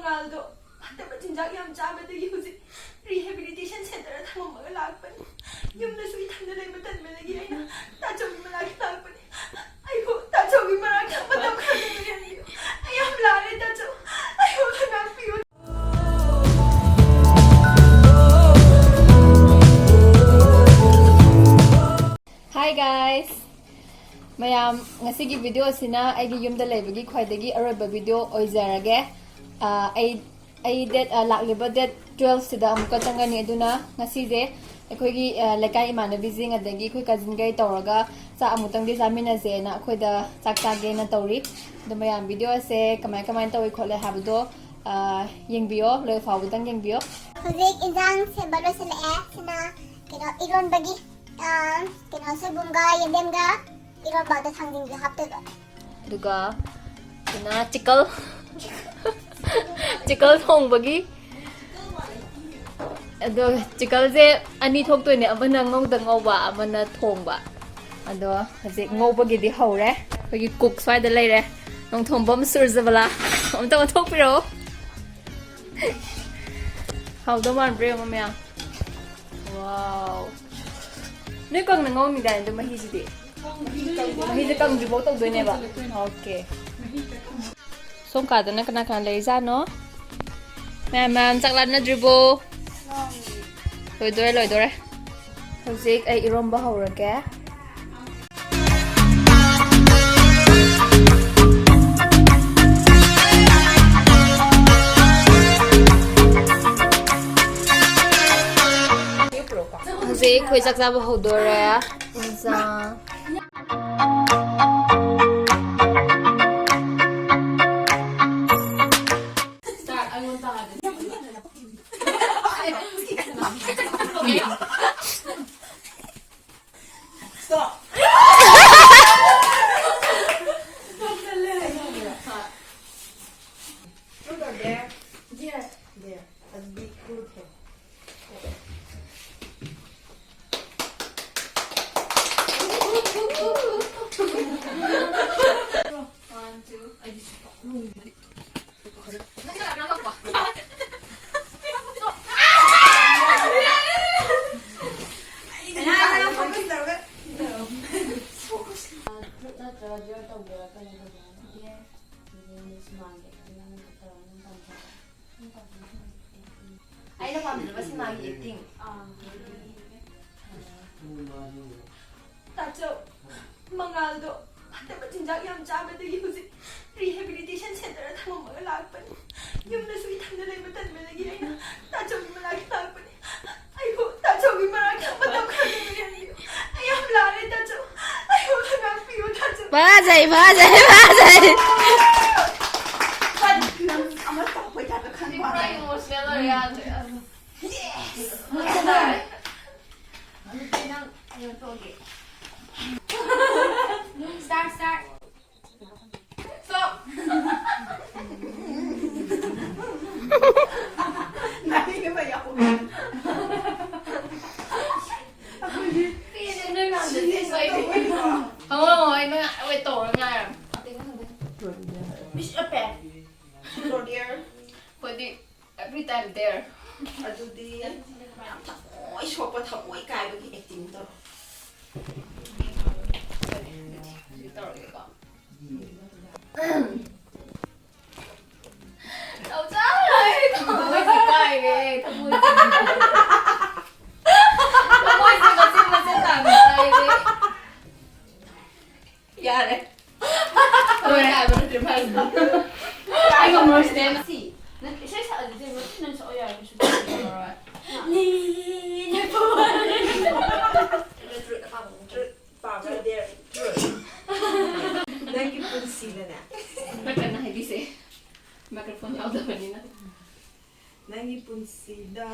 ꯃꯉꯥꯜꯗꯣ ꯐꯠꯇꯕ ꯆꯤꯟꯖꯥꯛ ꯌꯥꯝ ꯆꯥꯕꯗꯒꯤ ꯍꯧꯖꯤꯛ ꯔꯤꯍꯦꯕꯤꯂꯤꯇꯦꯁꯟ ꯁꯦꯟꯇꯔꯗ ꯊꯝꯃꯝꯃꯒ ꯂꯥꯛꯄꯅꯤ ꯌꯨꯝꯗꯁꯨ ꯏꯊꯟꯗ ꯂꯩꯕ ꯇꯟꯕꯗꯒꯤ ꯑꯩꯅ ꯇꯥꯆꯧꯒꯤ ꯃꯅꯥꯛꯇ ꯂꯥꯛꯄꯅꯤ ꯑꯩꯕꯨ ꯇꯥꯆꯧꯒꯤ ꯃꯅꯥꯛꯇ ꯃꯇꯝ ꯈꯔ ꯂꯩꯍꯟꯕꯤꯌꯨ ꯑꯩ ꯌꯥꯝ ꯂꯥꯜꯂꯦ ꯇꯥꯆꯧ ꯑꯩꯕꯨ ꯉꯥꯛꯄꯤꯌꯨ Hi guys! mayam ngasigi video sina aigi yumda leibagi khwaidagi aroiba video oizarage ai date lakliba date 12 sida amuka changani aduna ngasije aikoigi lekai imanabi jing adagi khoi cousin gai tawraga cha amutang di jamina je na khoida chaktage na tawri do mayam video se kamai tawi khole habdo yengbiyo loi fawudang yengbiyo hojik injang sembalo sele sina kino iron bagi kino sebumga yendemga iron bada thangding ga haptega duga ina chickle thong bagi ado chickle je ani thok toine amana ngongda ngawba amana thongba ado hajik ngawbagi di hore bagi cook swai da leire nong thombam surjabala amta thok piro how do man bre mamya wow ne kang na ngawmi da ndo mahi ji di mahi je kang ji bo tok doine ba okay song ka da na kana kan lei ja no ma'am chaklan na dribo loi dore hojik ai iromba haurage hojik khoi chak jaba hodore injang Stop! Look up there. Yeah. There. A big fruit head. One, two. I just I don't want to listen to eating. Tacho, Mangaldo, fаттaba chinjak yam chabadagi hujik rehabilitation center da thamamaga lakpani. Yumdasu ithanda leiba tanbadagi aina tachogi manakta lakpani. Aibu tachogi manakta matam khara leihaniyo. I am lale tacho. Aibu ngakpiyu tacho. Bajai Ama tawai ta khan ba. start Stop. Nani ke ba yaku. Miss Ape. Hello dear. every time there Adudi oi sopa thapoi kai bagi acting to. đâu chết rồi không có gì cay kìa không có gì mà xin làm tay đi Ya đấy. thôi này mà nó tìm hay Ai không nói xem. gì nó sẽ sợ gì mà nên sợ giờ cái chuyện rồi Lagi pun sila na. makan na hindi si microphone out daw nila Lagi pun sila.